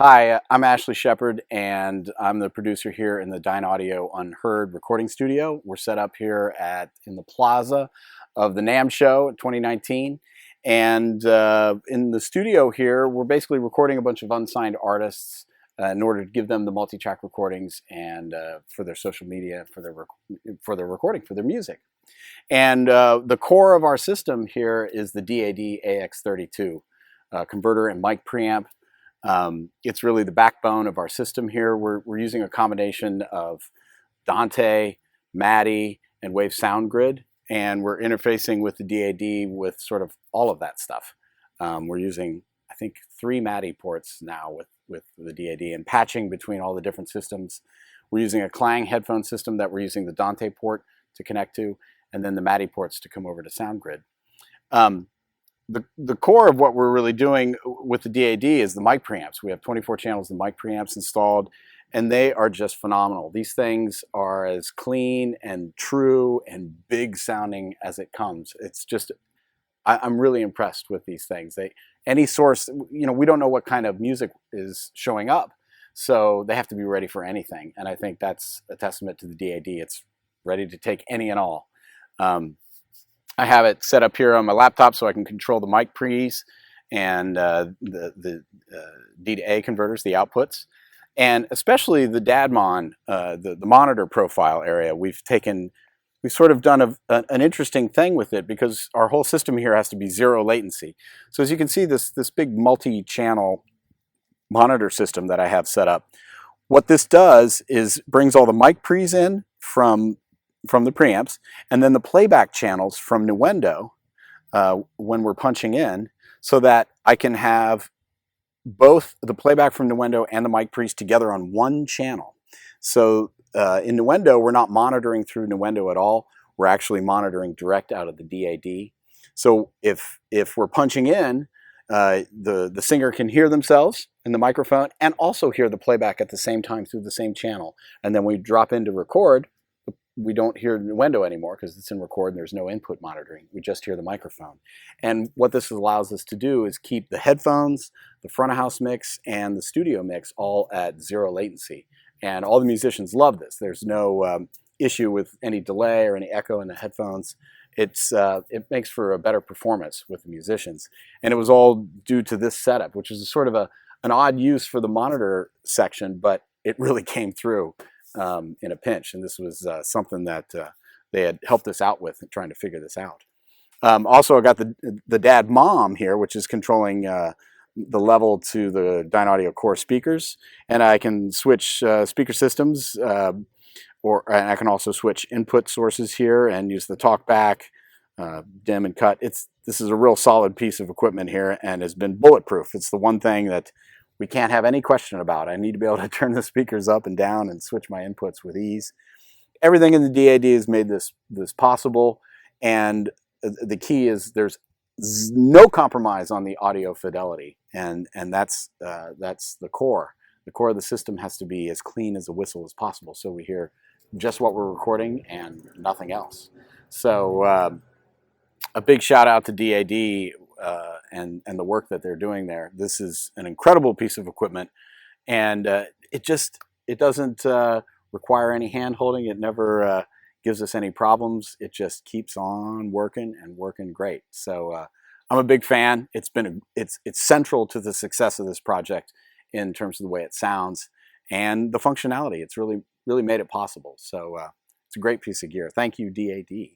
Hi, I'm Ashley Shepard, and I'm the producer here in the Dynaudio Unheard recording studio. We're set up here in the plaza of the NAMM show 2019. And in the studio here, we're basically recording a bunch of unsigned artists in order to give them the multi-track recordings and for their social media, for their recording, for their music. And the core of our system here is the DAD AX32 converter and mic preamp. It's really the backbone of our system here. We're using a combination of Dante, MADI, and Wave Sound Grid, and we're interfacing with the DAD with sort of all of that stuff. We're using, I think, 3 MADI ports now with the DAD and patching between all the different systems. We're using a Clang headphone system that we're using the Dante port to connect to, and then the MADI ports to come over to SoundGrid. The core of what we're really doing with the DAD is the mic preamps. We have 24 channels of mic preamps installed, and they are just phenomenal. These things are as clean and true and big sounding as it comes. It's just, I'm really impressed with these things. Any source, we don't know what kind of music is showing up, so they have to be ready for anything. And I think that's a testament to the DAD. It's ready to take any and all. I have it set up here on my laptop so I can control the mic pre's and the D to A converters, the outputs, and especially the DADMON, the monitor profile area. We've sort of done an interesting thing with it because our whole system here has to be 0 latency. So as you can see, this big multi-channel monitor system that I have set up, what this does is brings all the mic pre's in from the preamps, and then the playback channels from Nuendo when we're punching in, so that I can have both the playback from Nuendo and the mic pre's together on one channel. So in Nuendo, we're not monitoring through Nuendo at all. We're actually monitoring direct out of the DAD. So if we're punching in, the singer can hear themselves in the microphone and also hear the playback at the same time through the same channel. And then we drop in to record. We don't hear Nuendo anymore because it's in record and there's no input monitoring. We just hear the microphone. And what this allows us to do is keep the headphones, the front of house mix, and the studio mix all at 0 latency. And all the musicians love this. There's no issue with any delay or any echo in the headphones. It makes for a better performance with the musicians. And it was all due to this setup, which is sort of an odd use for the monitor section, but it really came through in a pinch, and this was something that they had helped us out with in trying to figure this out. Also, I got the DAD-MOM here, which is controlling the level to the Dynaudio core speakers, and I can switch speaker systems, and I can also switch input sources here and use the talkback, dim and cut. This is a real solid piece of equipment here and has been bulletproof. It's the one thing that we can't have any question about. I need to be able to turn the speakers up and down and switch my inputs with ease. Everything in the DAD has made this possible, and the key is there's no compromise on the audio fidelity, and that's the core. The core of the system has to be as clean as a whistle as possible, so we hear just what we're recording and nothing else. So a big shout out to DAD and the work that they're doing there. This is an incredible piece of equipment, and it doesn't require any hand holding. It never gives us any problems. It just keeps on working and working great. So I'm a big fan. It's central to the success of this project in terms of the way it sounds and the functionality. It's really made it possible. So it's a great piece of gear. Thank you, DAD.